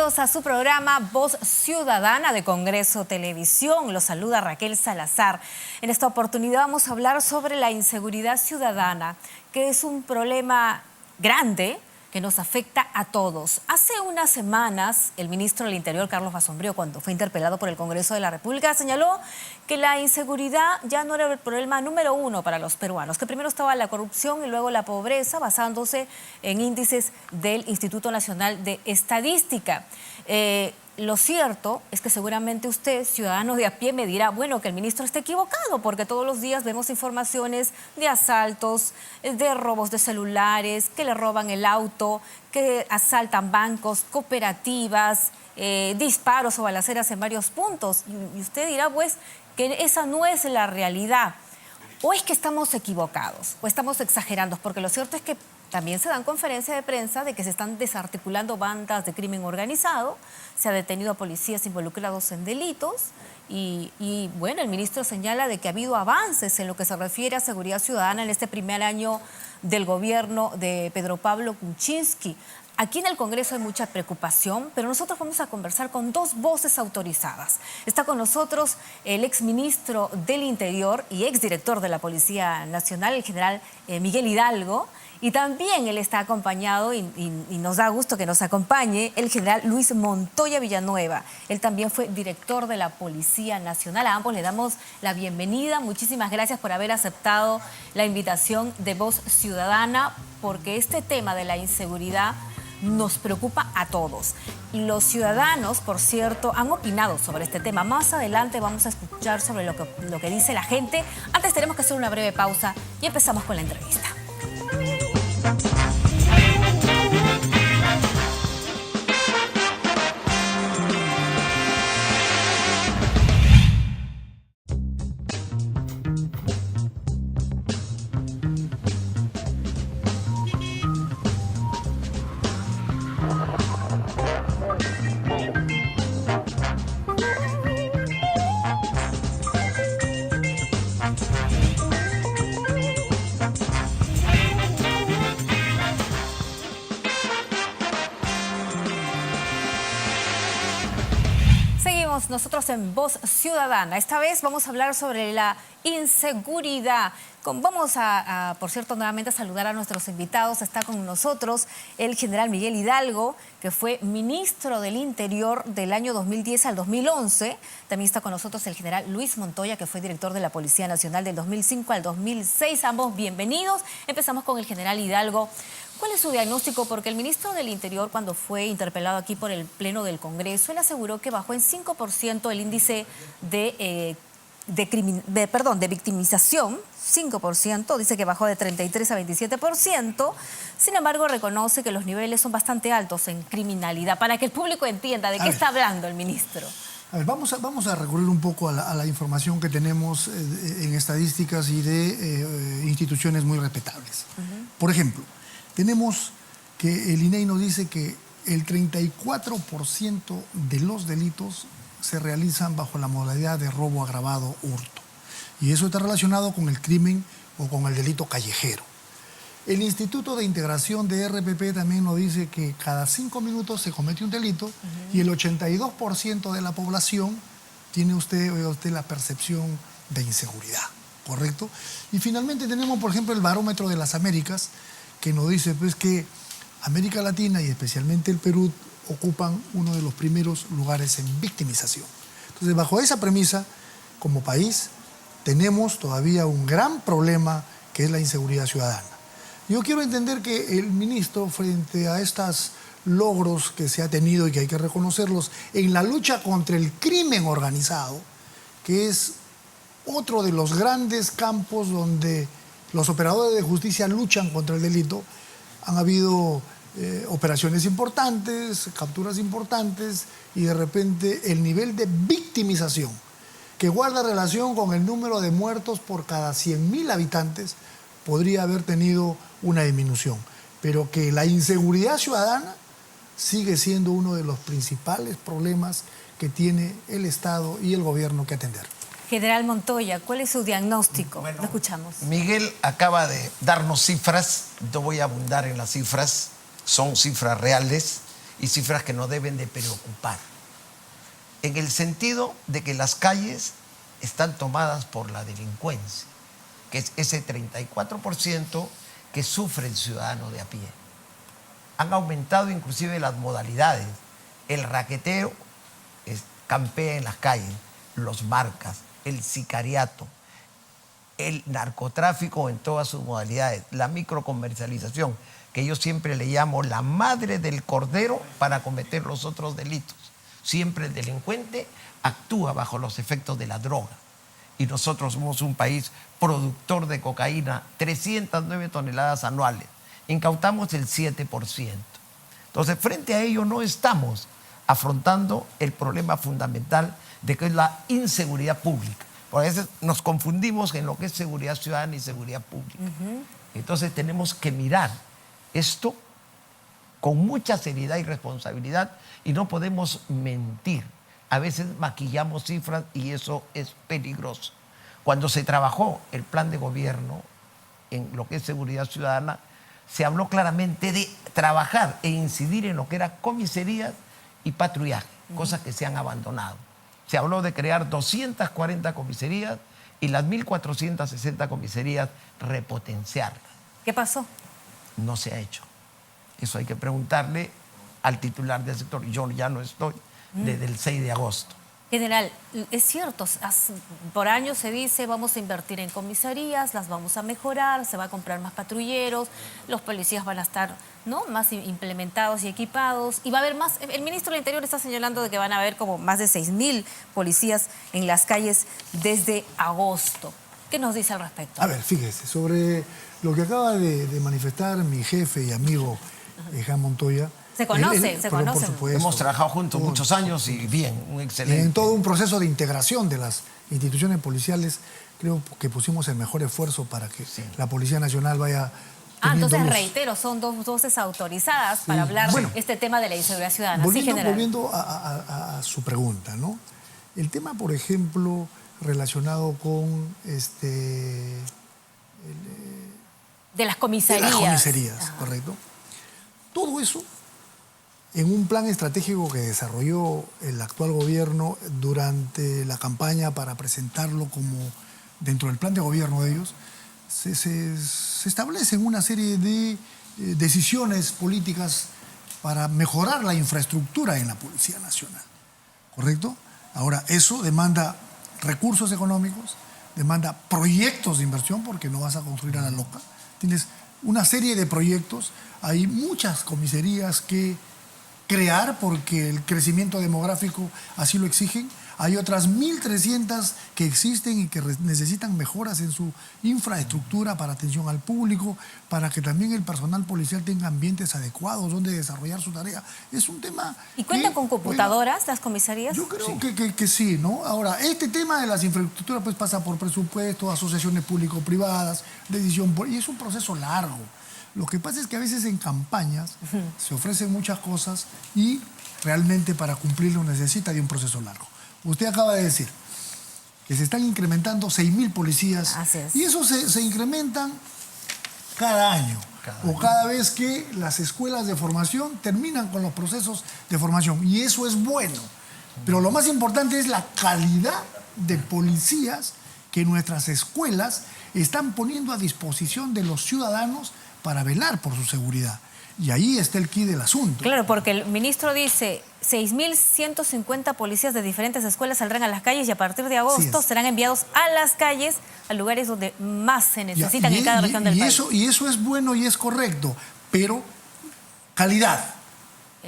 Bienvenidos a su programa Voz Ciudadana de Congreso Televisión. Los saluda Raquel Salazar. En esta oportunidad vamos a hablar sobre la inseguridad ciudadana, que es un problema grande que nos afecta a todos. Hace unas semanas, el ministro del Interior, Carlos Basombrío, cuando fue interpelado por el Congreso de la República, señaló que la inseguridad ya no era el problema número uno para los peruanos, que primero estaba la corrupción y luego la pobreza, basándose en índices del Instituto Nacional de Estadística. Lo cierto es que seguramente usted, ciudadano de a pie, me dirá, bueno, que el ministro está equivocado, porque todos los días vemos informaciones de asaltos, de robos de celulares, que le roban el auto, que asaltan bancos, cooperativas, disparos o balaceras en varios puntos. Y usted dirá, pues, que esa no es la realidad. O es que estamos equivocados, o estamos exagerando, porque lo cierto es que también se dan conferencias de prensa de que se están desarticulando bandas de crimen organizado, se ha detenido a policías involucrados en delitos y bueno, el ministro señala de que ha habido avances en lo que se refiere a seguridad ciudadana en este primer año del gobierno de Pedro Pablo Kuczynski. Aquí en el Congreso hay mucha preocupación, pero nosotros vamos a conversar con dos voces autorizadas. Está con nosotros el exministro del Interior y exdirector de la Policía Nacional, el general Miguel Hidalgo, y también él está acompañado, y nos da gusto que nos acompañe, el general Luis Montoya Villanueva. Él también fue director de la Policía Nacional. A ambos le damos la bienvenida. Muchísimas gracias por haber aceptado la invitación de Voz Ciudadana, porque este tema de la inseguridad nos preocupa a todos. Los ciudadanos, por cierto, han opinado sobre este tema. Más adelante vamos a escuchar sobre lo que dice la gente. Antes tenemos que hacer una breve pausa y empezamos con la entrevista. Nosotros en Voz Ciudadana. Esta vez vamos a hablar sobre la inseguridad. Vamos a, por cierto, nuevamente a saludar a nuestros invitados. Está con nosotros el general Miguel Hidalgo, que fue ministro del Interior del año 2010 al 2011. También está con nosotros el general Luis Montoya, que fue director de la Policía Nacional del 2005 al 2006. Ambos bienvenidos. Empezamos con el general Hidalgo. ¿Cuál es su diagnóstico? Porque el ministro del Interior, cuando fue interpelado aquí por el Pleno del Congreso, él aseguró que bajó en 5% el índice de victimización, 5%, dice que bajó de 33 a 27%. Sin embargo, reconoce que los niveles son bastante altos en criminalidad. Para que el público entienda de qué está hablando el ministro. A ver, vamos a recurrir un poco a la información que tenemos en estadísticas y de instituciones muy respetables. Por ejemplo, tenemos que el INEI nos dice que el 34% de los delitos se realizan bajo la modalidad de robo agravado hurto. Y eso está relacionado con el crimen o con el delito callejero. El Instituto de Integración de RPP también nos dice que cada 5 minutos se comete un delito y el 82% de la población tiene usted la percepción de inseguridad, ¿correcto? Y finalmente tenemos, por ejemplo, el Barómetro de las Américas, que nos dice pues, que América Latina y especialmente el Perú ocupan uno de los primeros lugares en victimización. Entonces, bajo esa premisa, como país, tenemos todavía un gran problema que es la inseguridad ciudadana. Yo quiero entender que el ministro, frente a estos logros que se ha tenido y que hay que reconocerlos, en la lucha contra el crimen organizado, que es otro de los grandes campos donde los operadores de justicia luchan contra el delito, han habido operaciones importantes, capturas importantes y de repente el nivel de victimización que guarda relación con el número de muertos por cada 100.000 habitantes podría haber tenido una disminución, pero que la inseguridad ciudadana sigue siendo uno de los principales problemas que tiene el Estado y el gobierno que atender. General Montoya, ¿cuál es su diagnóstico? Bueno, lo escuchamos. Miguel acaba de darnos cifras, no voy a abundar en las cifras, son cifras reales y cifras que no deben de preocupar. En el sentido de que las calles están tomadas por la delincuencia, que es ese 34% que sufre el ciudadano de a pie. Han aumentado inclusive las modalidades. El raqueteo campea en las calles, los marcas, el sicariato, el narcotráfico en todas sus modalidades, la microcomercialización, que yo siempre le llamo la madre del cordero para cometer los otros delitos. Siempre el delincuente actúa bajo los efectos de la droga. Y nosotros somos un país productor de cocaína, 309 toneladas anuales. Incautamos el 7%. Entonces, frente a ello no estamos afrontando el problema fundamental de que es la inseguridad pública. Porque a veces nos confundimos en lo que es seguridad ciudadana y seguridad pública. Entonces tenemos que mirar esto con mucha seriedad y responsabilidad y no podemos mentir. A veces maquillamos cifras y eso es peligroso. Cuando se trabajó el plan de gobierno en lo que es seguridad ciudadana, se habló claramente de trabajar e incidir en lo que era comisarías y patrullaje, cosas que se han abandonado. Se habló de crear 240 comisarías y las 1.460 comisarías repotenciarlas. ¿Qué pasó? No se ha hecho. Eso hay que preguntarle al titular del sector. Yo ya no estoy desde el 6 de agosto. General, es cierto, por años se dice vamos a invertir en comisarías, las vamos a mejorar, se va a comprar más patrulleros, los policías van a estar, ¿no?, más implementados y equipados y va a haber más. El ministro del Interior está señalando de que van a haber como más de 6.000 policías en las calles desde agosto. ¿Qué nos dice al respecto? A ver, fíjese, sobre lo que acaba de manifestar mi jefe y amigo Jan Montoya. Se conocen. Por supuesto. Hemos trabajado juntos muchos años y bien, un excelente. En todo un proceso de integración de las instituciones policiales, creo que pusimos el mejor esfuerzo para que la Policía Nacional vaya entonces reitero, son dos voces autorizadas para hablar este tema de la inseguridad ciudadana. Volviendo a su pregunta, ¿no? El tema, por ejemplo, relacionado con de las comisarías. De las comisarías, correcto. Todo eso en un plan estratégico que desarrolló el actual gobierno durante la campaña para presentarlo como dentro del plan de gobierno de ellos, se establecen una serie de decisiones políticas para mejorar la infraestructura en la Policía Nacional, ¿correcto? Ahora, eso demanda recursos económicos, demanda proyectos de inversión, porque no vas a construir a la loca. Tienes una serie de proyectos, hay muchas comisarías que crear porque el crecimiento demográfico así lo exigen. Hay otras 1.300 que existen y que necesitan mejoras en su infraestructura para atención al público, para que también el personal policial tenga ambientes adecuados donde desarrollar su tarea. Es un tema... ¿Y cuentan con computadoras las comisarías? Yo creo que sí, ¿no? Ahora, este tema de las infraestructuras pues pasa por presupuesto, asociaciones público-privadas, decisión, y es un proceso largo. Lo que pasa es que a veces en campañas se ofrecen muchas cosas y realmente para cumplirlo necesita de un proceso largo. Usted acaba de decir que se están incrementando 6.000 policías. Así es. Y eso se incrementan cada año. O cada vez que las escuelas de formación terminan con los procesos de formación. Y eso es bueno. Pero lo más importante es la calidad de policías que nuestras escuelas están poniendo a disposición de los ciudadanos para velar por su seguridad. Y ahí está el quid del asunto. Claro, porque el ministro dice 6.150 policías de diferentes escuelas saldrán a las calles y a partir de agosto serán enviados a las calles, a lugares donde más se necesitan en cada región del país. Y eso es bueno y es correcto, pero calidad,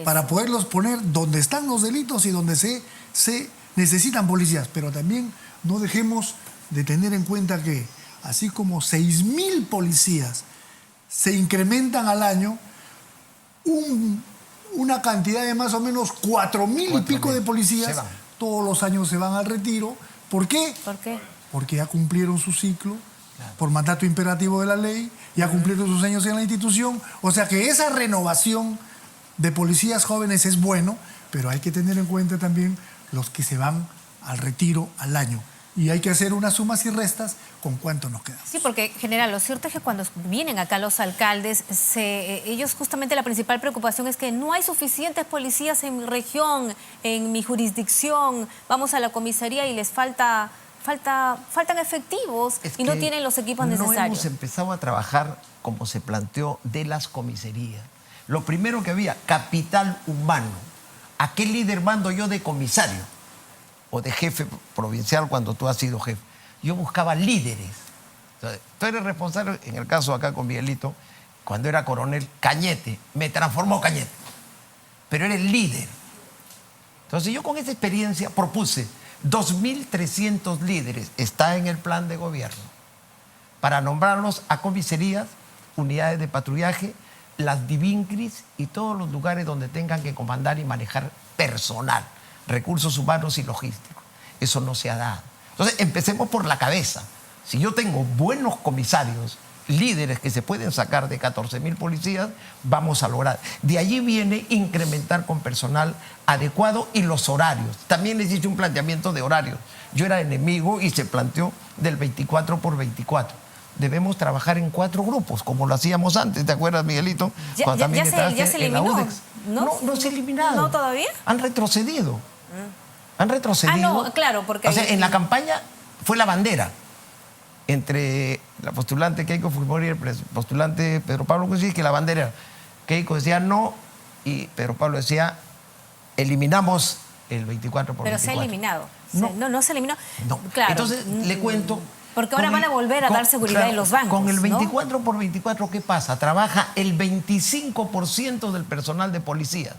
para poderlos poner donde están los delitos y donde se necesitan policías. Pero también no dejemos de tener en cuenta que así como 6.000 policías se incrementan al año, una cantidad de más o menos 4.000 y pico de policías todos los años se van al retiro. ¿Por qué? ¿Por qué? Porque ya cumplieron su ciclo por mandato imperativo de la ley, ya cumplieron sus años en la institución. O sea que esa renovación de policías jóvenes es bueno, pero hay que tener en cuenta también los que se van al retiro al año. Y hay que hacer unas sumas y restas con cuánto nos queda. Sí, porque, general, lo cierto es que cuando vienen acá los alcaldes, ellos justamente la principal preocupación es que no hay suficientes policías en mi región, en mi jurisdicción. Vamos a la comisaría y les faltan efectivos y no tienen los equipos necesarios. No hemos empezado a trabajar como se planteó de las comisarías. Lo primero que había, capital humano. ¿A qué líder mando yo de comisario? O de jefe provincial cuando tú has sido jefe. Yo buscaba líderes. Entonces, tú eres responsable, en el caso acá con Miguelito, cuando era coronel, Cañete, me transformó Cañete. Pero eres líder. Entonces yo con esa experiencia propuse 2.300 líderes, está en el plan de gobierno, para nombrarlos a comisarías, unidades de patrullaje, las divincris y todos los lugares donde tengan que comandar y manejar personal, recursos humanos y logísticos. Eso no se ha dado. Entonces, empecemos por la cabeza. Si yo tengo buenos comisarios, líderes que se pueden sacar de 14.000 policías, vamos a lograr. De allí viene incrementar con personal adecuado y los horarios. También les hice un planteamiento de horarios. Yo era enemigo y se planteó del 24x24. Debemos trabajar en 4 grupos, como lo hacíamos antes. ¿Te acuerdas, Miguelito? Ya se eliminó. No se ha eliminado. ¿No todavía? Han retrocedido. Han retrocedido. Ah, no, claro, porque... O sea, en la campaña fue la bandera entre la postulante Keiko Fujimori y el postulante Pedro Pablo Kuczynski, que la bandera era. Keiko decía no y Pedro Pablo decía eliminamos el 24x24. Pero se ha eliminado. No se eliminó. No. Claro. Entonces, le cuento... Porque ahora van a volver a dar seguridad en los bancos. Con el ¿no? 24x24, ¿qué pasa? Trabaja el 25% del personal de policía.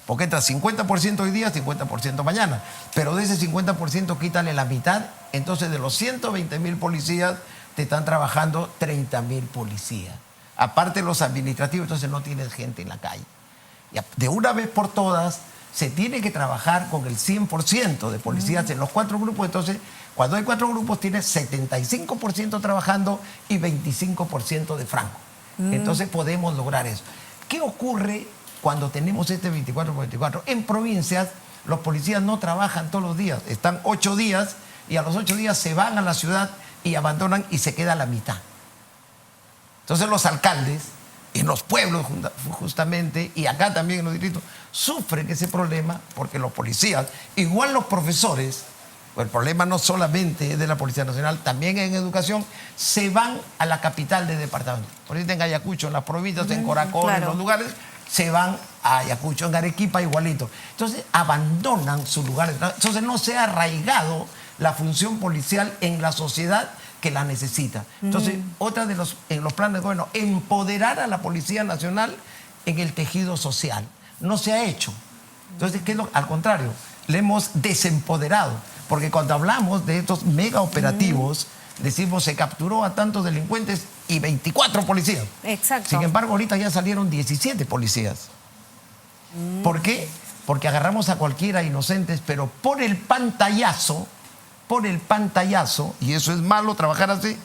Porque entra 50% hoy día, 50% mañana. Pero de ese 50% quítale la mitad. Entonces, de los 120.000 policías, te están trabajando 30.000 policías. Aparte los administrativos, entonces no tienes gente en la calle. Y de una vez por todas, se tiene que trabajar con el 100% de policías en los 4 grupos. Entonces, cuando hay 4 grupos, tienes 75% trabajando y 25% de franco. Entonces podemos lograr eso. ¿Qué ocurre cuando tenemos este 24x24? En provincias, los policías no trabajan todos los días. Están 8 días y a los 8 días se van a la ciudad y abandonan y se queda la mitad. Entonces los alcaldes, en los pueblos justamente, y acá también en los distritos, sufren ese problema porque los policías, igual los profesores, el problema no solamente es de la Policía Nacional, también en educación, se van a la capital del departamento. Por ejemplo, en Ayacucho, en las provincias, en Coracol, claro, en los lugares, se van a Ayacucho, en Arequipa igualito. Entonces abandonan sus lugares. Entonces no se ha arraigado la función policial en la sociedad que la necesita. Entonces, otra de los planes de gobierno, empoderar a la Policía Nacional en el tejido social. No se ha hecho. Entonces, al contrario, le hemos desempoderado. Porque cuando hablamos de estos mega operativos, decimos se capturó a tantos delincuentes y 24 policías. Exacto. Sin embargo, ahorita ya salieron 17 policías. ¿Por qué? Porque agarramos a cualquiera inocentes, pero por el pantallazo, y eso es malo trabajar así,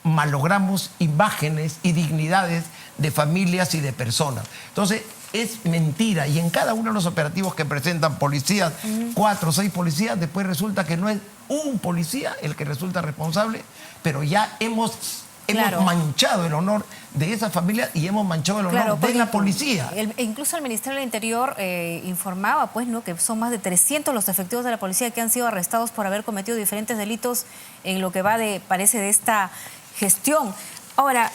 malogramos imágenes y dignidades de familias y de personas. Entonces, es mentira. Y en cada uno de los operativos que presentan policías, 4 o 6 policías, después resulta que no es un policía el que resulta responsable, pero ya hemos manchado el honor de esa familia y hemos manchado el honor de la policía. Incluso el Ministerio del Interior informaba pues, ¿no?, que son más de 300 los efectivos de la policía que han sido arrestados por haber cometido diferentes delitos en lo que va parece de esta gestión. Ahora,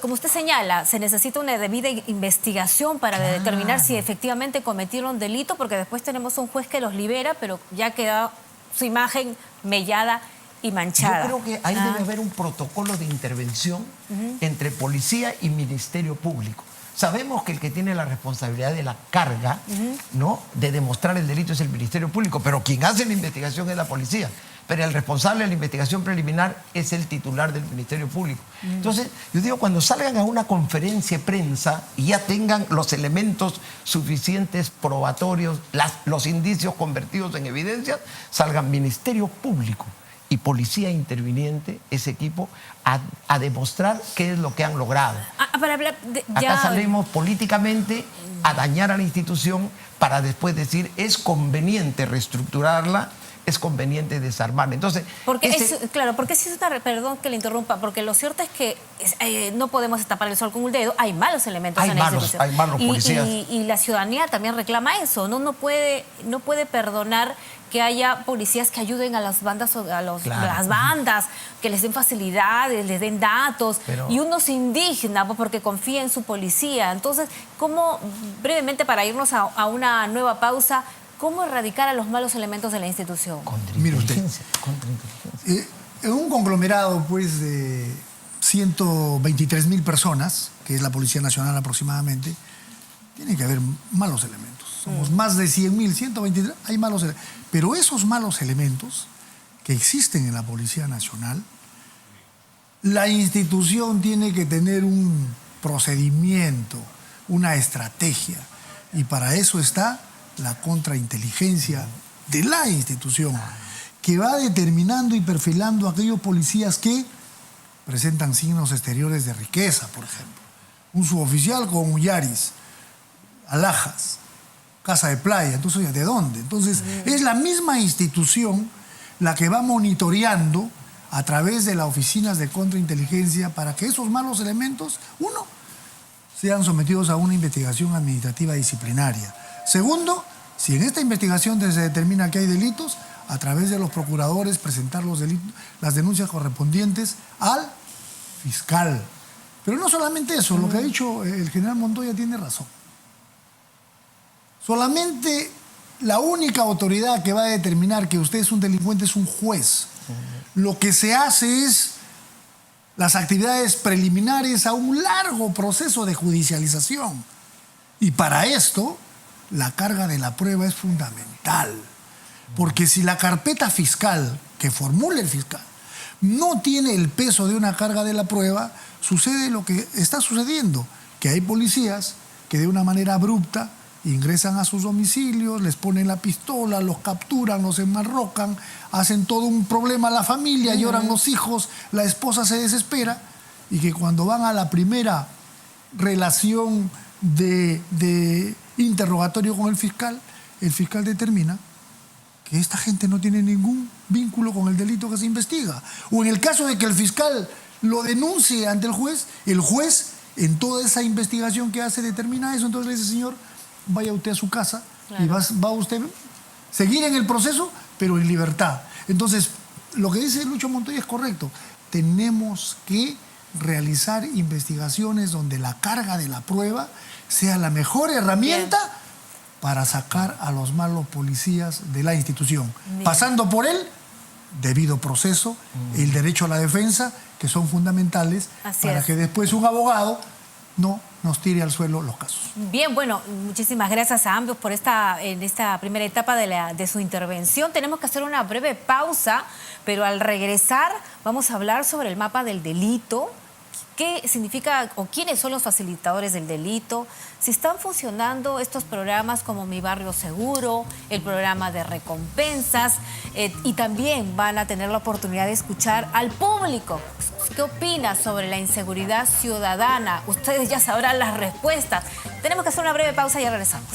como usted señala, se necesita una debida investigación para determinar si efectivamente cometieron delito, porque después tenemos un juez que los libera, pero ya queda su imagen mellada y manchada. Yo creo que ahí debe haber un protocolo de intervención entre policía y Ministerio Público. Sabemos que el que tiene la responsabilidad de la carga, ¿no?, de demostrar el delito es el Ministerio Público, pero quien hace la investigación es la policía. Pero el responsable de la investigación preliminar es el titular del Ministerio Público. Entonces, yo digo, cuando salgan a una conferencia de prensa y ya tengan los elementos suficientes probatorios, los indicios convertidos en evidencia, salgan Ministerio Público y Policía Interviniente, ese equipo, a demostrar qué es lo que han logrado. Para hablar Acá salimos políticamente a dañar a la institución para después decir es conveniente reestructurarla, es conveniente desarmarla. Entonces, porque perdón que le interrumpa, porque lo cierto es que no podemos tapar el sol con un dedo, hay malos elementos en la institución. Hay malos policías. Y la ciudadanía también reclama eso, no puede perdonar que haya policías que ayuden a las bandas, las bandas, que les den facilidades, les den datos, y uno se indigna porque confía en su policía. Entonces, ¿cómo, brevemente para irnos a una nueva pausa, cómo erradicar a los malos elementos de la institución? Mire usted, en un conglomerado pues de 123.000 personas, que es la Policía Nacional aproximadamente, tiene que haber malos elementos. Somos más de 100.000, 123, hay malos elementos. Pero esos malos elementos que existen en la Policía Nacional, la institución tiene que tener un procedimiento, una estrategia, y para eso está la contrainteligencia de la institución, que va determinando y perfilando a aquellos policías que presentan signos exteriores de riqueza, por ejemplo. Un suboficial con un Yaris, alhajas, casa de playa. Entonces, ¿de dónde? Entonces, es la misma institución la que va monitoreando a través de las oficinas de contrainteligencia para que esos malos elementos, uno, sean sometidos a una investigación administrativa disciplinaria. Segundo, si en esta investigación se determina que hay delitos, a través de los procuradores presentar las denuncias correspondientes al fiscal. Pero no solamente eso, lo que ha dicho el general Montoya tiene razón. Solamente la única autoridad que va a determinar que usted es un delincuente es un juez. Lo que se hace es las actividades preliminares a un largo proceso de judicialización. Y para esto, la carga de la prueba es fundamental. Porque si la carpeta fiscal que formule el fiscal no tiene el peso de una carga de la prueba, sucede lo que está sucediendo, que hay policías que de una manera abrupta ingresan a sus domicilios, les ponen la pistola, los capturan, los enmarrocan, hacen todo un problema a la familia, lloran los hijos, la esposa se desespera, y que cuando van a la primera relación de interrogatorio con el fiscal determina que esta gente no tiene ningún vínculo con el delito que se investiga. O en el caso de que el fiscal lo denuncie ante el juez en toda esa investigación que hace determina eso, entonces le dice, señor, vaya usted a su casa, claro, y va usted a seguir en el proceso, pero en libertad. Entonces, lo que dice Lucho Montoya es correcto. Tenemos que realizar investigaciones donde la carga de la prueba sea la mejor herramienta para sacar a los malos policías de la institución, pasando por el debido proceso, el derecho a la defensa, que son fundamentales para que después un abogado no nos tire al suelo los casos. Bien, bueno, muchísimas gracias a ambos por en esta primera etapa de su intervención. Tenemos que hacer una breve pausa, pero al regresar vamos a hablar sobre el mapa del delito. ¿Qué significa o quiénes son los facilitadores del delito? Si están funcionando estos programas como Mi Barrio Seguro, el programa de recompensas, y también van a tener la oportunidad de escuchar al público. ¿Qué opina sobre la inseguridad ciudadana? Ustedes ya sabrán las respuestas. Tenemos que hacer una breve pausa y ya regresamos.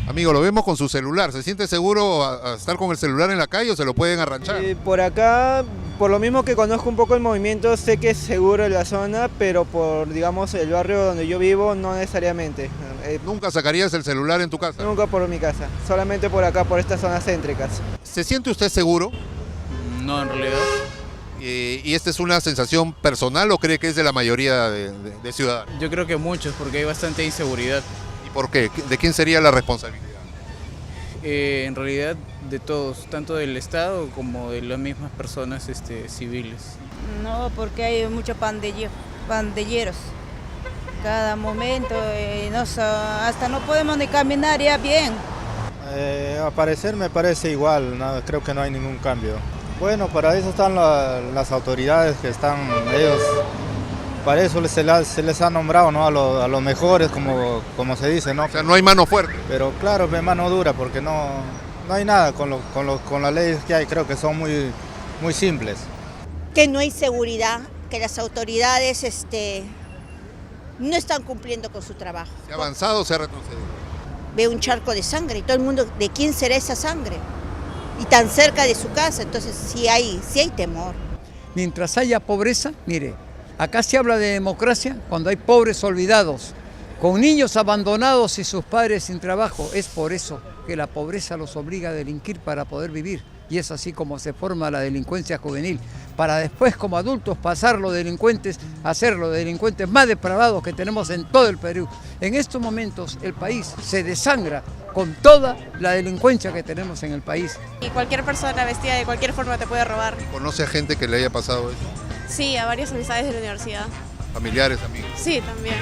Amigo, lo vemos con su celular. ¿Se siente seguro a estar con el celular en la calle o se lo pueden arranchar? Por acá, por lo mismo que conozco un poco el movimiento, sé que es seguro en la zona, pero por, digamos, el barrio donde yo vivo, no necesariamente. ¿Nunca sacarías el celular en tu casa? Nunca por mi casa, solamente por acá, por estas zonas céntricas. ¿Se siente usted seguro? No, en realidad. ¿Y esta es una sensación personal o cree que es de la mayoría de ciudadanos? Yo creo que muchos, porque hay bastante inseguridad. ¿Por qué? ¿De quién sería la responsabilidad? En realidad de todos, tanto del Estado como de las mismas personas civiles. No, porque hay muchos pandilleros. Cada momento, hasta no podemos ni caminar ya bien. A parecer me parece igual, creo que no hay ningún cambio. Bueno, para eso están las autoridades que están ellos. Para eso se les ha nombrado, ¿no? a los mejores, como se dice, ¿no? O sea, no hay mano fuerte. Pero claro, mano dura, porque no hay nada con las leyes que hay, creo que son muy simples. Que no hay seguridad, que las autoridades no están cumpliendo con su trabajo. ¿Se ha avanzado o se ha retrocedido? Ve un charco de sangre y todo el mundo, ¿de quién será esa sangre? Y tan cerca de su casa, entonces sí hay temor. Mientras haya pobreza, mire, acá se habla de democracia cuando hay pobres olvidados, con niños abandonados y sus padres sin trabajo. Es por eso que la pobreza los obliga a delinquir para poder vivir. Y es así como se forma la delincuencia juvenil, para después como adultos pasar los delincuentes a ser los delincuentes más depravados que tenemos en todo el Perú. En estos momentos el país se desangra con toda la delincuencia que tenemos en el país. Y cualquier persona vestida de cualquier forma te puede robar. ¿Conoce a gente que le haya pasado eso? Sí, a varias amistades de la universidad. ¿Familiares, amigos? Sí, también.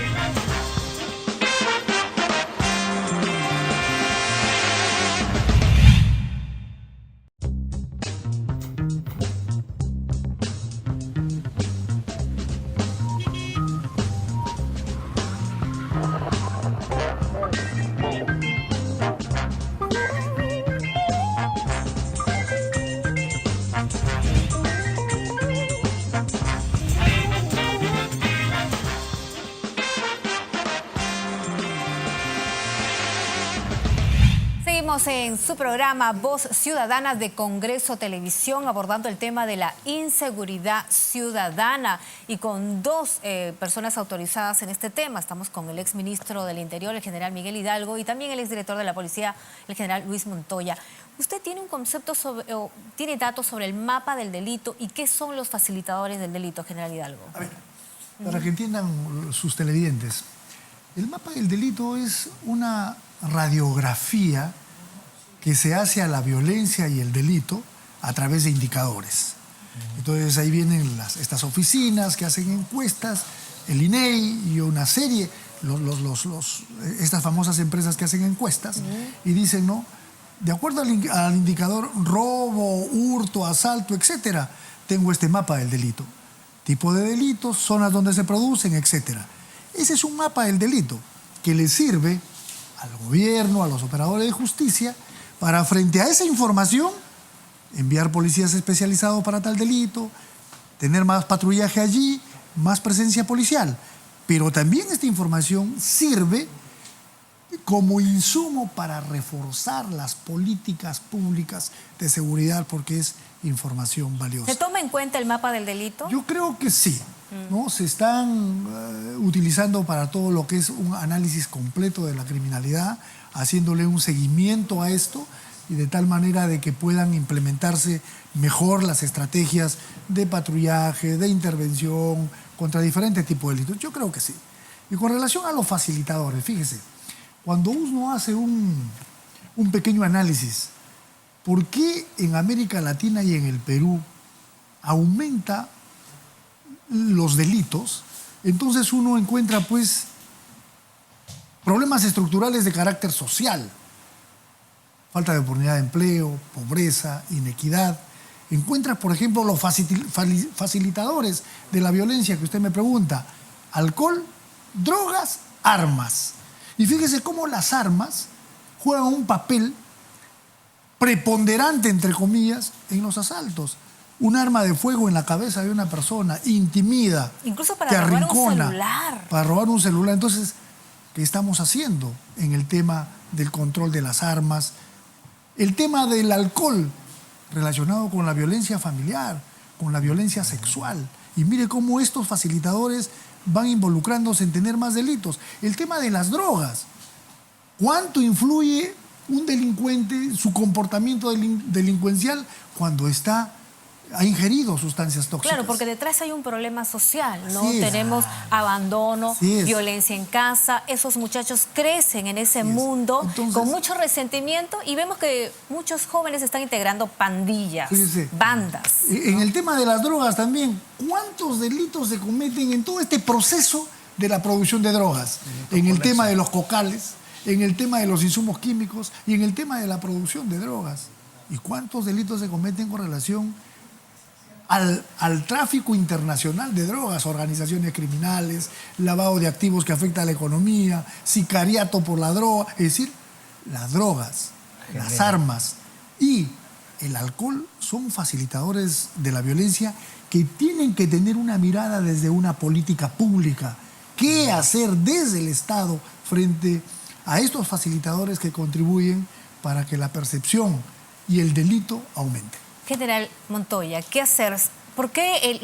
Seguimos en su programa Voz Ciudadana de Congreso Televisión, abordando el tema de la inseguridad ciudadana y con dos personas autorizadas en este tema. Estamos con el exministro del Interior, el general Miguel Hidalgo, y también el exdirector de la Policía, el general Luis Montoya. ¿Usted tiene un concepto sobre, o tiene datos sobre el mapa del delito y qué son los facilitadores del delito, general Hidalgo? A ver, para que entiendan sus televidentes, el mapa del delito es una radiografía que se hace a la violencia y el delito a través de indicadores. Entonces ahí vienen estas oficinas que hacen encuestas, el INEI y una serie, estas famosas empresas que hacen encuestas y dicen, ¿no? De acuerdo al indicador robo, hurto, asalto, etcétera, tengo este mapa del delito. Tipo de delitos, zonas donde se producen, etcétera. Ese es un mapa del delito que le sirve al gobierno, a los operadores de justicia, para frente a esa información enviar policías especializados para tal delito, tener más patrullaje allí, más presencia policial. Pero también esta información sirve como insumo para reforzar las políticas públicas de seguridad porque es información valiosa. ¿Se toma en cuenta el mapa del delito? Yo creo que sí, ¿no? Se están utilizando para todo lo que es un análisis completo de la criminalidad, haciéndole un seguimiento a esto y de tal manera de que puedan implementarse mejor las estrategias de patrullaje, de intervención contra diferentes tipos de delitos. Yo creo que sí. Y con relación a los facilitadores, fíjese, cuando uno hace un pequeño análisis, ¿por qué en América Latina y en el Perú aumenta los delitos? Entonces uno encuentra pues problemas estructurales de carácter social, falta de oportunidad de empleo, pobreza, inequidad. Encuentra, por ejemplo, los facilitadores de la violencia que usted me pregunta, alcohol, drogas, armas. Y fíjese cómo las armas juegan un papel preponderante, entre comillas, en los asaltos. Un arma de fuego en la cabeza de una persona intimida, incluso para te robar arrincona, un celular. Para robar un celular. Entonces, ¿qué estamos haciendo en el tema del control de las armas? El tema del alcohol relacionado con la violencia familiar, con la violencia sexual. Y mire cómo estos facilitadores van involucrándose en tener más delitos. El tema de las drogas. ¿Cuánto influye un delincuente, su comportamiento delincuencial cuando ha ingerido sustancias tóxicas? Claro, porque detrás hay un problema social, ¿no? Así es. Tenemos abandono, Así es. violencia en casa. Esos muchachos crecen en ese mundo Entonces, con mucho resentimiento y vemos que muchos jóvenes están integrando pandillas, fíjese, bandas. En el tema de las drogas también, ¿cuántos delitos se cometen en todo este proceso de la producción de drogas? En el tema de los cocales, en el tema de los insumos químicos y en el tema de la producción de drogas. ¿Y cuántos delitos se cometen con relación al tráfico internacional de drogas, organizaciones criminales, lavado de activos que afecta a la economía, sicariato por la droga? Es decir, las drogas, las armas y el alcohol son facilitadores de la violencia que tienen que tener una mirada desde una política pública. ¿Qué hacer desde el Estado frente a estos facilitadores que contribuyen para que la percepción y el delito aumente? General Montoya, ¿qué hacer? ¿Por qué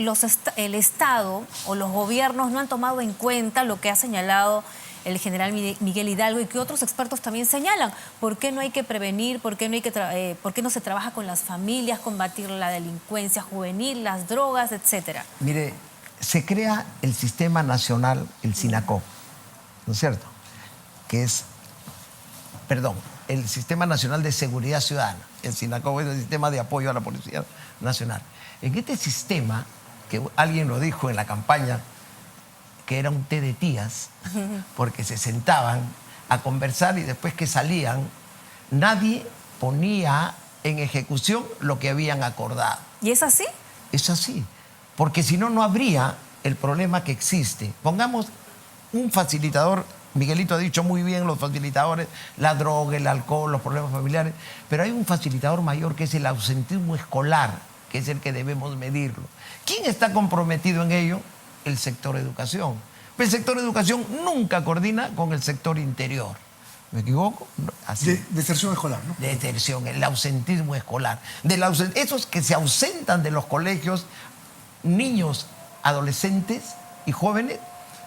el Estado o los gobiernos no han tomado en cuenta lo que ha señalado el general Miguel Hidalgo y que otros expertos también señalan? ¿Por qué no hay que prevenir? ¿Por qué no se trabaja con las familias, combatir la delincuencia juvenil, las drogas, etcétera? Mire, se crea el Sistema Nacional, el SINACOP, ¿no es cierto? Que es, el Sistema Nacional de Seguridad Ciudadana. El SINACOP es el Sistema de Apoyo a la Policía Nacional. En este sistema, que alguien lo dijo en la campaña, que era un té de tías, porque se sentaban a conversar y después que salían, nadie ponía en ejecución lo que habían acordado. ¿Y es así? Es así, porque si no, no habría el problema que existe. Pongamos un facilitador, Miguelito ha dicho muy bien los facilitadores, la droga, el alcohol, los problemas familiares, pero hay un facilitador mayor que es el ausentismo escolar, que es el que debemos medirlo. ¿Quién está comprometido en ello? El sector educación. Pero el sector educación nunca coordina con el sector interior. ¿Me equivoco? Así. Deserción escolar, ¿no? Deserción, el ausentismo escolar. Esos que se ausentan de los colegios, niños, adolescentes y jóvenes,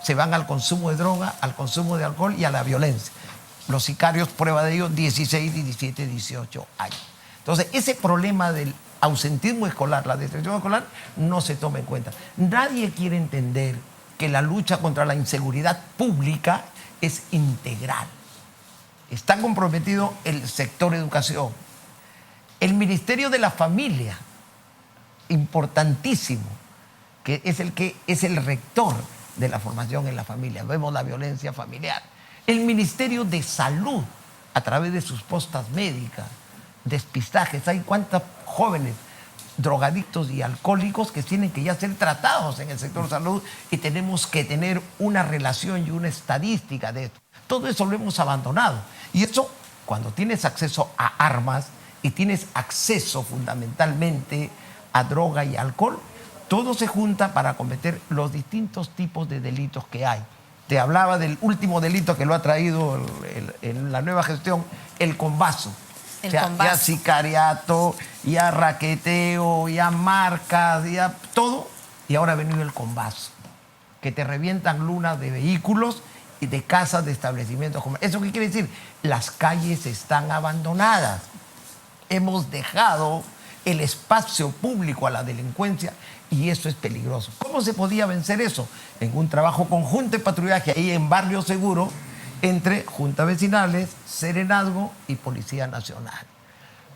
se van al consumo de droga, al consumo de alcohol y a la violencia. Los sicarios, prueba de ello, 16, 17, 18 años. Entonces, ese problema del ausentismo escolar, la deserción escolar, no se toma en cuenta. Nadie quiere entender que la lucha contra la inseguridad pública es integral. Está comprometido el sector educación, el Ministerio de la Familia, importantísimo, que es el rector de la formación en la familia. Vemos la violencia familiar. El Ministerio de Salud, a través de sus postas médicas, despistajes. Hay cuántos jóvenes drogadictos y alcohólicos que tienen que ya ser tratados en el sector salud y tenemos que tener una relación y una estadística de esto. Todo eso lo hemos abandonado. Y eso, cuando tienes acceso a armas y tienes acceso fundamentalmente a droga y alcohol, todo se junta para cometer los distintos tipos de delitos que hay. Te hablaba del último delito que lo ha traído en la nueva gestión, el combazo. Ya sicariato, ya raqueteo, ya marcas, ya todo. Y ahora ha venido el combazo, que te revientan lunas de vehículos y de casas, de establecimientos comerciales. ¿Eso qué quiere decir? Las calles están abandonadas. Hemos dejado el espacio público a la delincuencia y eso es peligroso. ¿Cómo se podía vencer eso? En un trabajo conjunto de patrullaje ahí en Barrio Seguro, entre juntas vecinales, Serenazgo y Policía Nacional.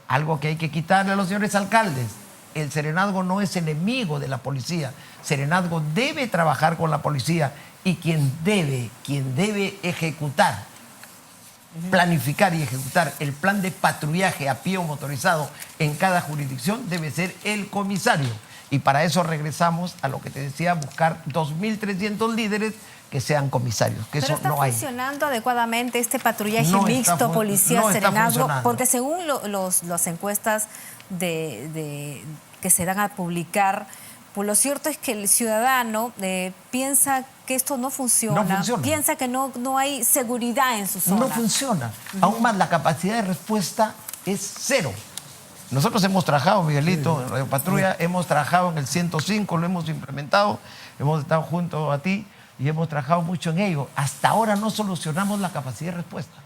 Algo que hay que quitarle a los señores alcaldes. El Serenazgo no es enemigo de la policía. Serenazgo debe trabajar con la policía y quien debe ejecutar, planificar y ejecutar el plan de patrullaje a pie o motorizado en cada jurisdicción debe ser el comisario. Y para eso regresamos a lo que te decía, buscar 2.300 líderes que sean comisarios, que pero eso no hay. ¿Está funcionando adecuadamente este patrullaje mixto policía-serenazgo? Porque según las encuestas que se dan a publicar, pues lo cierto es que el ciudadano piensa que esto no funciona, piensa que no hay seguridad en su zona. No funciona. Aún más, la capacidad de respuesta es cero. Nosotros hemos trabajado, Miguelito, en Radio Patrulla, hemos trabajado en el 105, lo hemos implementado, hemos estado junto a ti y hemos trabajado mucho en ello. Hasta ahora no solucionamos la capacidad de respuesta.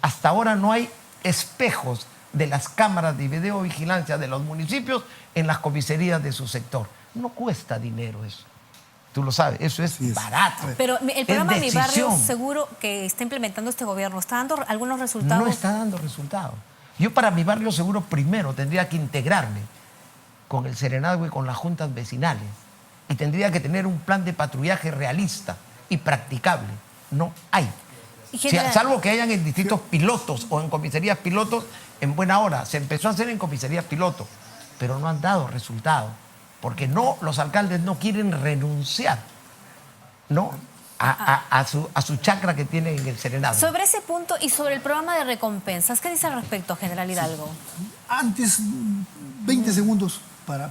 Hasta ahora no hay espejos de las cámaras de videovigilancia de los municipios en las comisarías de su sector. No cuesta dinero eso. Tú lo sabes, eso es barato. Pero el programa Mi Barrio Seguro que está implementando este gobierno, ¿está dando algunos resultados? No está dando resultados. Yo para Mi Barrio Seguro primero tendría que integrarme con el Serenazgo y con las juntas vecinales y tendría que tener un plan de patrullaje realista y practicable. No hay. Salvo que hayan en distritos pilotos o en comisarías pilotos en buena hora. Se empezó a hacer en comisarías pilotos, pero no han dado resultados. Porque los alcaldes no quieren renunciar. No, a su chacra que tiene en el Serenado. Sobre ese punto y sobre el programa de recompensas, ¿qué dice al respecto, General Hidalgo? Antes, 20 segundos para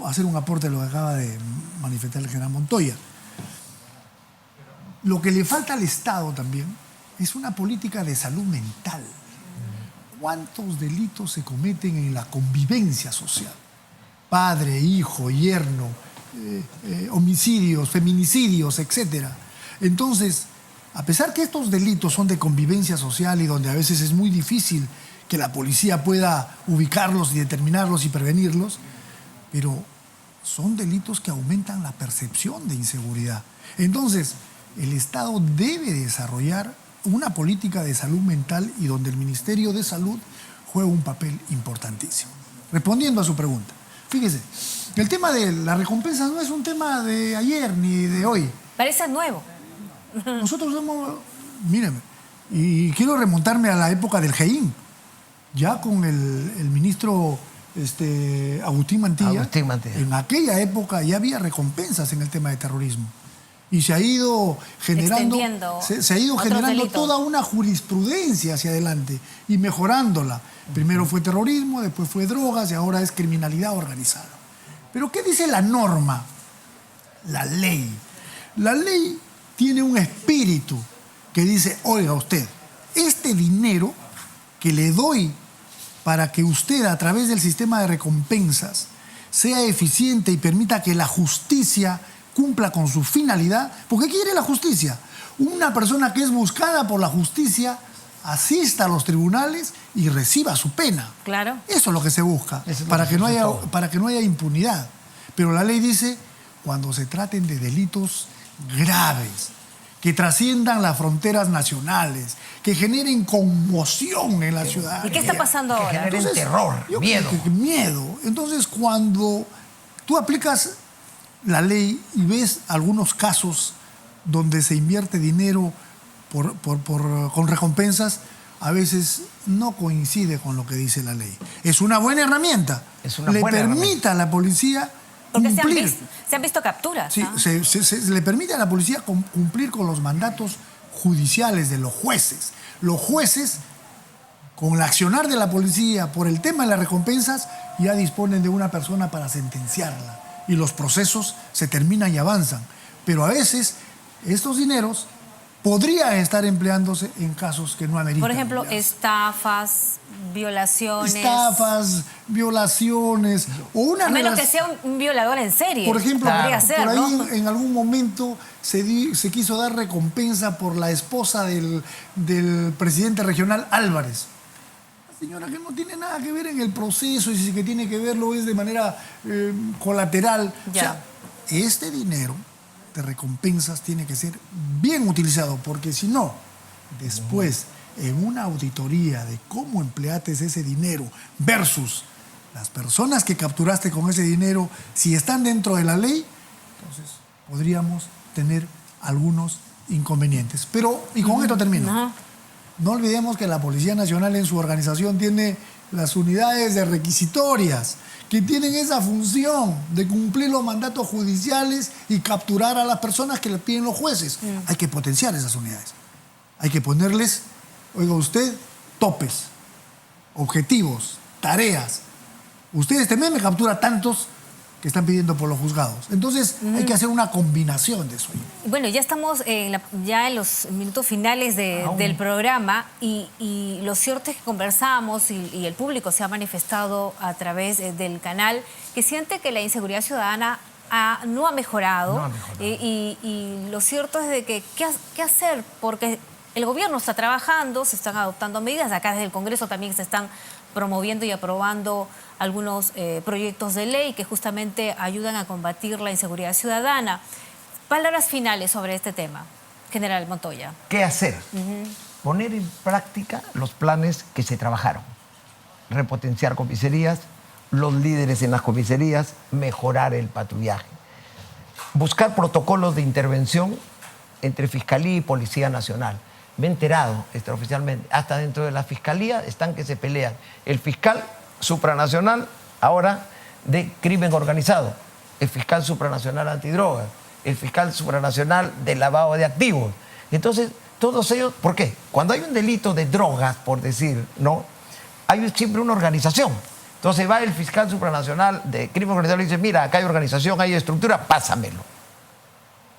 hacer un aporte a lo que acaba de manifestar el general Montoya. Lo que le falta al Estado también es una política de salud mental. ¿Cuántos delitos se cometen en la convivencia social? Padre, hijo, yerno, homicidios, feminicidios, etc. Entonces, a pesar que estos delitos son de convivencia social y donde a veces es muy difícil que la policía pueda ubicarlos y determinarlos y prevenirlos, pero son delitos que aumentan la percepción de inseguridad. Entonces, el Estado debe desarrollar una política de salud mental y donde el Ministerio de Salud juega un papel importantísimo. Respondiendo a su pregunta, fíjese, el tema de la recompensa no es un tema de ayer ni de hoy. Parece nuevo. Nosotros somos, mírenme, y quiero remontarme a la época del GEIN, ya con el ministro Agustín Mantilla. En aquella época ya había recompensas en el tema de terrorismo. Y se ha ido generando, se ha ido generando toda una jurisprudencia hacia adelante y mejorándola. Primero fue terrorismo, después fue drogas y ahora es criminalidad organizada. Pero ¿qué dice la norma? La ley. La ley tiene un espíritu que dice, oiga usted, este dinero que le doy para que usted a través del sistema de recompensas sea eficiente y permita que la justicia cumpla con su finalidad, porque quiere la justicia. Una persona que es buscada por la justicia asista a los tribunales y reciba su pena. Claro. Eso es lo que se busca, para que no haya impunidad. Pero la ley dice, cuando se traten de delitos graves, que trasciendan las fronteras nacionales, que generen conmoción en la ciudad. ¿Y qué está pasando ahora? Que generen terror, miedo. Miedo. Entonces, cuando tú aplicas la ley y ves algunos casos donde se invierte dinero con recompensas, a veces no coincide con lo que dice la ley. Es una buena herramienta. Le permite a la policía cumplir. Se han visto capturas. Sí, ¿no? le permite a la policía cumplir con los mandatos judiciales de los jueces. Los jueces, con el accionar de la policía por el tema de las recompensas, ya disponen de una persona para sentenciarla. Y los procesos se terminan y avanzan. Pero a veces estos dineros podrían estar empleándose en casos que no ameritan. Por ejemplo, estafas, violaciones. Estafas, violaciones. O una a menos que sea un violador en serie. Por ejemplo, podría ser, por ahí ¿no? en algún momento se quiso dar recompensa por la esposa del presidente regional Álvarez. Señora, que no tiene nada que ver en el proceso y si que tiene que verlo es de manera colateral. Ya. O sea, este dinero de recompensas tiene que ser bien utilizado, porque si no, después en una auditoría de cómo empleaste ese dinero versus las personas que capturaste con ese dinero, si están dentro de la ley, entonces podríamos tener algunos inconvenientes. Pero, y con esto termino. No olvidemos que la Policía Nacional en su organización tiene las unidades de requisitorias, que tienen esa función de cumplir los mandatos judiciales y capturar a las personas que le piden los jueces. Hay que potenciar esas unidades. Hay que ponerles, oiga usted, topes, objetivos, tareas. Ustedes también me capturan tantos que están pidiendo por los juzgados. Entonces hay que hacer una combinación de eso. Bueno, ya estamos ya en los minutos finales del programa y lo cierto es que conversamos y el público se ha manifestado a través del canal que siente que la inseguridad ciudadana no ha mejorado. Y lo cierto es de que ¿qué hacer? Porque el gobierno está trabajando, se están adoptando medidas, acá desde el Congreso también se están promoviendo y aprobando algunos proyectos de ley que justamente ayudan a combatir la inseguridad ciudadana. Palabras finales sobre este tema, General Montoya. ¿Qué hacer? Poner en práctica los planes que se trabajaron. Repotenciar comisarías, los líderes en las comisarías, mejorar el patrullaje. Buscar protocolos de intervención entre Fiscalía y Policía Nacional. Me he enterado extraoficialmente, hasta dentro de la Fiscalía están que se pelean. El fiscal supranacional, ahora de crimen organizado, el fiscal supranacional antidrogas, el fiscal supranacional de lavado de activos. Entonces, todos ellos, ¿por qué? Cuando hay un delito de drogas, por decir, ¿no? Hay siempre una organización. Entonces va el fiscal supranacional de crimen organizado y dice, mira, acá hay organización, hay estructura, pásamelo.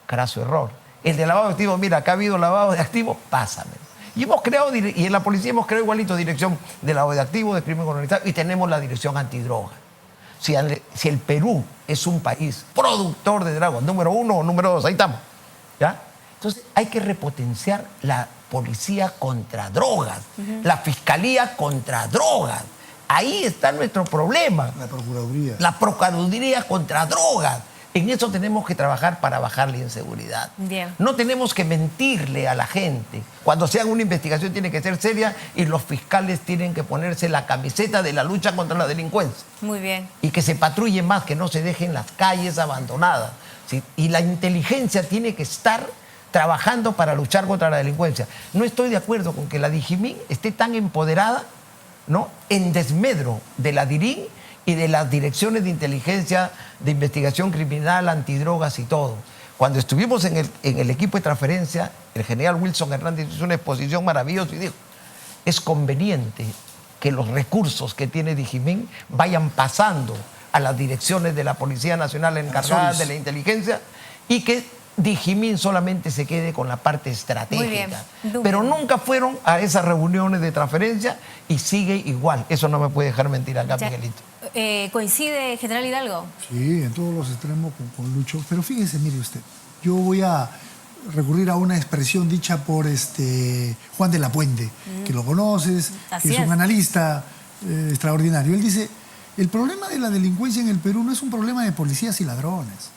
Craso error. El de lavado de activos, mira, acá ha habido lavado de activos, pásamelo. Y hemos creado, y en la policía hemos creado igualito dirección de lavado de activos, de crimen organizado, y tenemos la dirección antidroga. Si el Perú es un país productor de drogas, número 1 o número 2, ahí estamos, ¿ya? Entonces hay que repotenciar la policía contra drogas, la fiscalía contra drogas. Ahí está nuestro problema. La Procuraduría. La Procuraduría contra drogas. En eso tenemos que trabajar para bajar la inseguridad. Bien. No tenemos que mentirle a la gente. Cuando se haga una investigación tiene que ser seria y los fiscales tienen que ponerse la camiseta de la lucha contra la delincuencia. Muy bien. Y que se patrulle más, que no se dejen las calles abandonadas. ¿Sí? Y la inteligencia tiene que estar trabajando para luchar contra la delincuencia. No estoy de acuerdo con que la Digimin esté tan empoderada, ¿no?, en desmedro de la DIRIN y de las direcciones de inteligencia, de investigación criminal, antidrogas y todo. Cuando estuvimos en el equipo de transferencia, el general Wilson Hernández hizo una exposición maravillosa y dijo, es conveniente que los recursos que tiene Digimin vayan pasando a las direcciones de la Policía Nacional encargadas de la inteligencia y que Digimin solamente se quede con la parte estratégica. Muy bien. Pero nunca fueron a esas reuniones de transferencia y sigue igual. Eso no me puede dejar mentir acá, Ya. Miguelito. ¿Coincide, general Hidalgo? Sí, en todos los extremos con Lucho. Pero fíjese, mire usted, yo voy a recurrir a una expresión dicha por Juan de la Puente, que lo conoces, Así que es es. un analista extraordinario. Él dice, el problema de la delincuencia en el Perú no es un problema de policías y ladrones.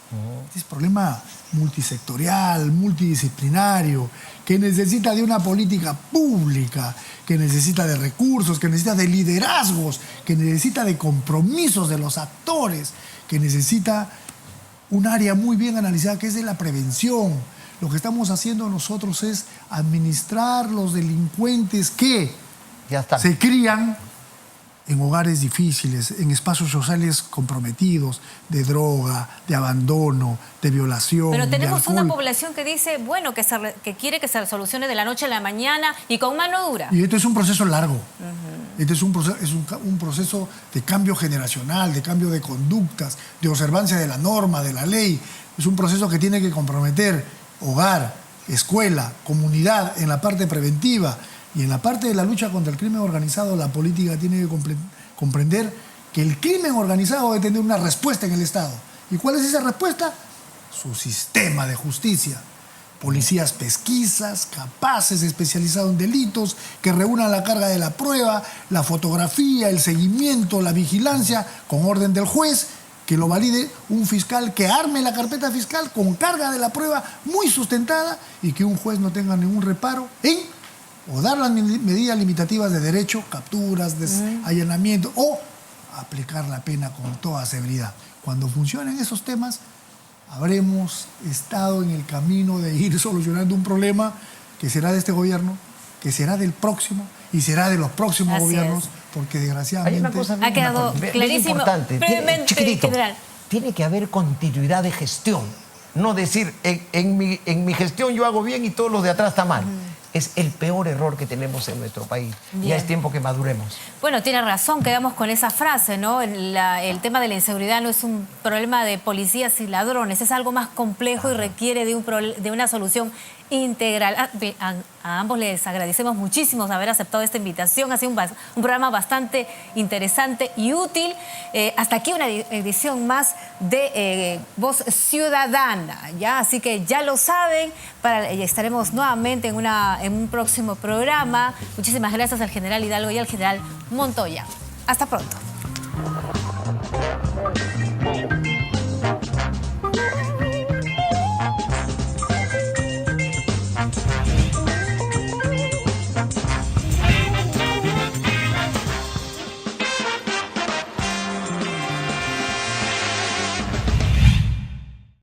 Es un problema multisectorial, multidisciplinario, que necesita de una política pública, que necesita de recursos, que necesita de liderazgos, que necesita de compromisos de los actores, que necesita un área muy bien analizada que es de la prevención. Lo que estamos haciendo nosotros es administrar los delincuentes que Ya está. se crían en hogares difíciles, en espacios sociales comprometidos, de droga, de abandono, de violación. Pero de tenemos una alcohol. población que dice, bueno, que quiere que se solucione de la noche a la mañana y con mano dura. Y esto es un proceso largo. Este es un proceso de cambio generacional, de cambio de conductas, de observancia de la norma, de la ley. Es un proceso que tiene que comprometer hogar, escuela, comunidad en la parte preventiva. Y en la parte de la lucha contra el crimen organizado, la política tiene que comprender que el crimen organizado debe tener una respuesta en el Estado. ¿Y cuál es esa respuesta? Su sistema de justicia. Policías pesquisas, capaces, especializados en delitos, que reúnan la carga de la prueba, la fotografía, el seguimiento, la vigilancia, con orden del juez, que lo valide un fiscal, que arme la carpeta fiscal con carga de la prueba muy sustentada y que un juez no tenga ningún reparo en o dar las medidas limitativas de derecho, capturas, allanamiento, o aplicar la pena con toda severidad. Cuando funcionen esos temas, habremos estado en el camino de ir solucionando un problema que será de este gobierno, que será del próximo y será de los próximos Así gobiernos, es. porque Hay desgraciadamente... una cosa Ha quedado bien clarísimo. importante. Brevemente, Chiquitito, general. tiene que haber continuidad de gestión. No decir, en mi gestión yo hago bien y todos los de atrás está mal. Es el peor error que tenemos en nuestro país. Bien. Ya es tiempo que maduremos. Bueno, tiene razón, quedamos con esa frase, ¿no? El tema de la inseguridad no es un problema de policías y ladrones, es algo más complejo y requiere de una solución integral. A ambos les agradecemos muchísimo haber aceptado esta invitación. Ha sido un programa bastante interesante y útil. Hasta aquí una edición más de Voz Ciudadana, ¿ya? Así que ya lo saben, estaremos nuevamente en un próximo programa. Muchísimas gracias al general Hidalgo y al general Montoya. Hasta pronto.